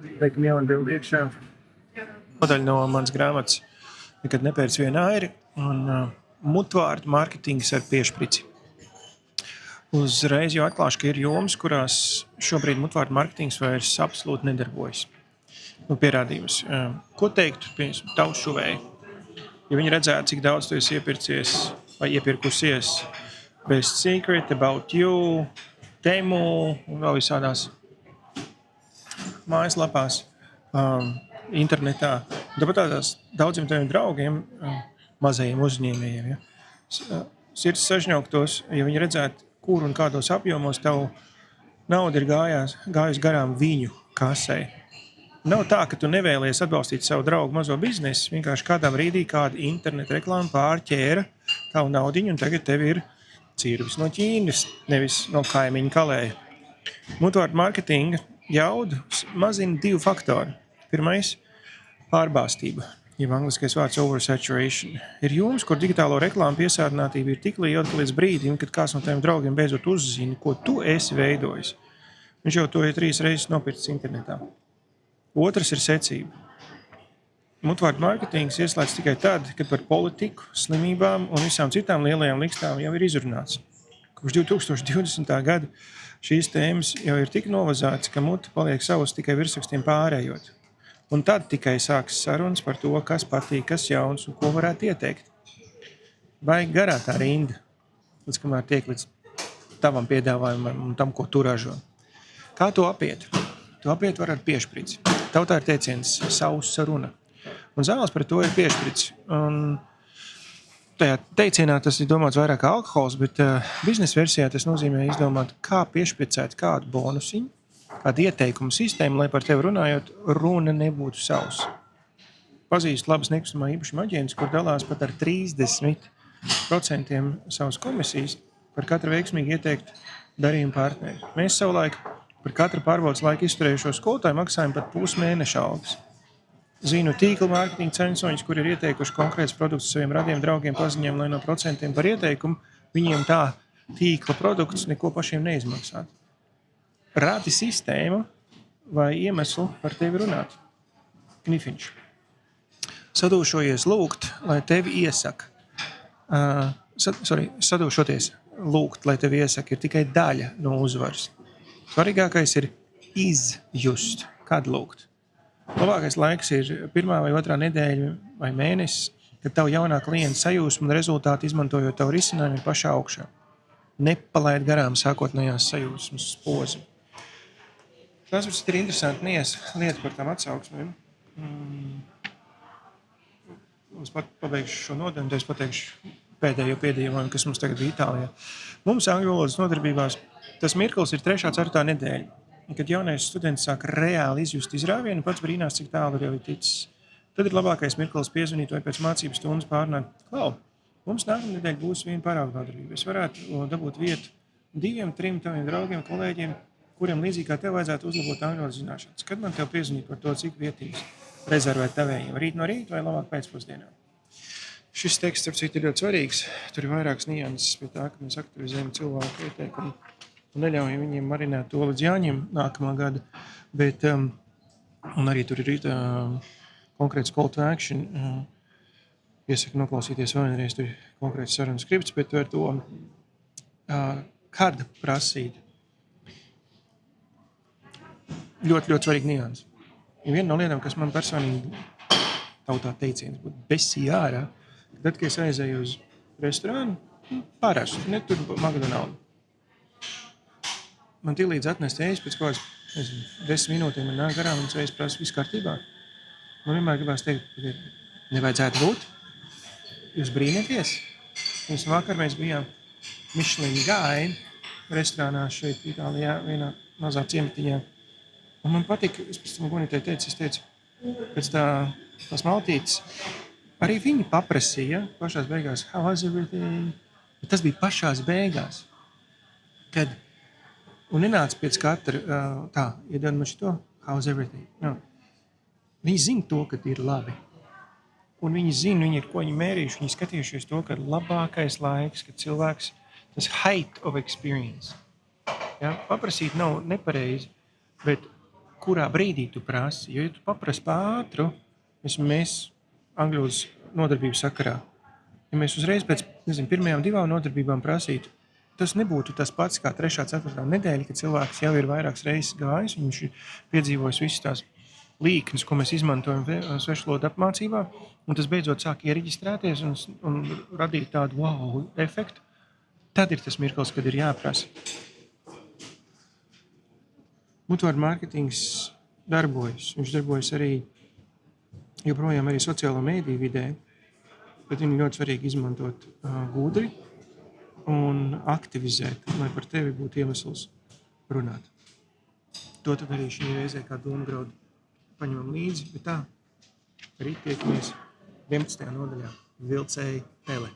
Liekam jaunu bildi iekšā. Modaļa no manas grāmatas Nekad nepērc vienu airi un mutvārdu marketings ar piešprici. Uzreiz jau atklāšu, ka ir jomas, kurās šobrīd mutvārdu marketings vairs absolūti nedarbojas. Pierādījums. Ko teiktu tautu šuvēji? Ja viņi redzētu, cik daudz tu esi iepircies vai iepirkusies Best Secret, About You, Temu un vēl visādās mājaslapās, internetā. Tāpat tādās daudziem taviem draugiem, mazajiem uzņēmējiem, sirds sažņauktos, ja viņi redzētu, kur un kādos apjomos tavu nauda ir gājusi garām viņu kasē. Nav tā, ka tu nevēlies atbalstīt savu draugu mazo biznesu, vienkārši kādā brīdī kāda interneta reklāma pārķēra tavu naudiņu, un tagad tev ir cirvis no Ķīnas, nevis no kaimiņa kalēja. Mutvārdu marketinga jaudu mazina 2 faktori. Pirmais – pārbāstība, jeb angliskais vārds oversaturation. Ir joms, kur digitālo reklāmu piesātinātība ir tik liela, ka līdz brīdim, kad kāds no tiem draugiem beidzot uzzina, ko tu esi veidojis. Viņš jau to ir 3 reizes nopircis internetā. Otrs ir secība. Mutvārdu marketings ieslēdz tikai tad, kad par politiku, slimībām un visām citām lielajām likstām jau ir izrunāts. Kopš 2020. gada šīs tēmas jau ir tik novazāts, ka muti paliek savus tikai virsrakstiem pārējot. Un tad tikai sāks sarunas par to, kas patīk, kas jauns un ko varētu ieteikt. Vai garā tā rinda, līdz kamēr tiek līdz tavam piedāvājumam un tam, ko tu ražo. Kā to apiet? To apiet var ar piešprici. Tautā ir teiciens sausa runa. Un zāles par to ir piešprici. Un tajā teicienā tas ir domāts vairāk kā alkohols, bet biznesa versijā tas nozīmē izdomāt, kā piešpricēt kādu bonusiņu, kādu ieteikumu sistēmu, lai par tevi runājot, runa nebūtu sausa. Pazīstu labas nekustamā īpašuma aģentus, kur dalās pat ar 30% savas komisijas par katru veiksmīgi ieteiktu darījumu partneri. Mēs savulaik par katru pārbaudas laiku izturējušo skolotāju maksājam pat pusmēneša algas. Zinu tīkla mārketinga censoņus, kur ir ieteikuši konkrēts produkts saviem radiem draugiem paziņiem, lai no procentiem par ieteikumu viņiem tā tīkla produkts neko pašiem neizmaksāt. Rādi sistēmu vai iemeslu par tevi runāt. Knifiņš. Sadūšojies lūgt, lai tevi iesaka. Sadūšoties lūgt, lai tevi iesaka, ir tikai daļa no uzvaras. Svarīgākais ir izjust, kad lūgt. Labākais laiks ir 1. vai 2. nedēļa vai mēnesis, kad tavu jaunā klienta sajūsma un rezultāti izmantojot tavu risinājumu ir pašā augšā. Nepalaid garām sākotnējās sajūsmas pozi. Tas ir interesanti lieta par tām atsauksmēm. Es pabeigšu šo nodaļu, tad es pateikšu pēdējo piedzīvojumu, kas mums tagad bija Itālijā. Mums angļu valodas nodarbībās tas mirklis ir 3. 4. nedēļa. Kad jaunais students sāk reāli izjust izrāvienu, pats brīnās, cik tālu jau ir ticis. Tad ir labākais mirklis piezvanīt vai pēc mācības stundas pārnāt. Klau, mums nākamnedēļ būs viena paraugu nodarbība. Es varētu dabūt vietu 2, 3 taviem draugiem, kolēģiem, kuriem līdzīgi kā tev vajadzētu uzlabot angļu valodas zināšanas. Kad man tev piezvanīt par to, cik vietības rezervēt tavējiem? Rīt no rīta vai labāk pēcpusdienā? Šis teksts, starp citu, ir ļoti svarīgs. Tur ir vairākas nianses pie tā, ka mēs aktivizējam cilvēku ieteikumu un neļaujam viņiem marinēt to līdz jāņem nākamā gada. Bet, un arī tur ir konkrēts call to action. Iesaku noklausīties vienreiz, tur ir konkrēts sarunas skripts, bet ar to, kad prasīt. Ļoti, ļoti svarīgi nianses. Ja viena no lietām, kas man personīgi tautā teiciens būtu besī ārā, tad, kad es aizēju uz restorānu, parastu, ne tur McDonald's. Man tīlīdz atnest ēst pēc kaut kādas 10 minūtēm, man nāk garām un es prasa, viss kārtībā. Man vienmēr gribās teikt, nevajadzētu būt. Jūs brīnieties? Mēs vakar bijām Michelin Guide restorānā šeit Itālijā, vienā mazā ciematiņā. Un man patika, es pēc tam gonītēji teicu, pēc tās maltītes, arī viņi paprasīja pašās beigās, how was everything? Bet tas bija pašās beigās, kad un nenāca pēc katra iedod man šito, how's everything? No. Viņi zina to, ka ir labi. Un viņi zina, ko viņi mērījuši. Viņi skatījušies to, ka labākais laiks, kad cilvēks, tas height of experience. Ja? Paprasīt nav nepareizi, bet kurā brīdī tu prasi. Jo, ja tu paprasti ātru, mēs angļos nodarbības sakarā, ja mēs uzreiz pēc, pirmajām 2 nodarbībām prasītu, tas nebūtu tas pats kā 3., 4. nedēļa, kad cilvēks jau ir vairākas reizes gājis, un viņš ir piedzīvojis visas tās līknes, ko mēs izmantojam svešvalodu apmācībā, un tas beidzot sāk iereģistrēties un radīt tādu wow efektu. Tad ir tas mirklis, kad ir jāprasa. Mutvārdu mārketings darbojas. Viņš darbojas arī joprojām arī sociālo mēdīju vidē, bet viņu ļoti svarīgi izmantot gudri un aktivizēt, lai par tevi būtu iemesls runāt. To tad arī šī reizē kā domgraudu paņemam līdzi, bet tā, rīt tiekamies 11. nodaļā Vilcēji tele.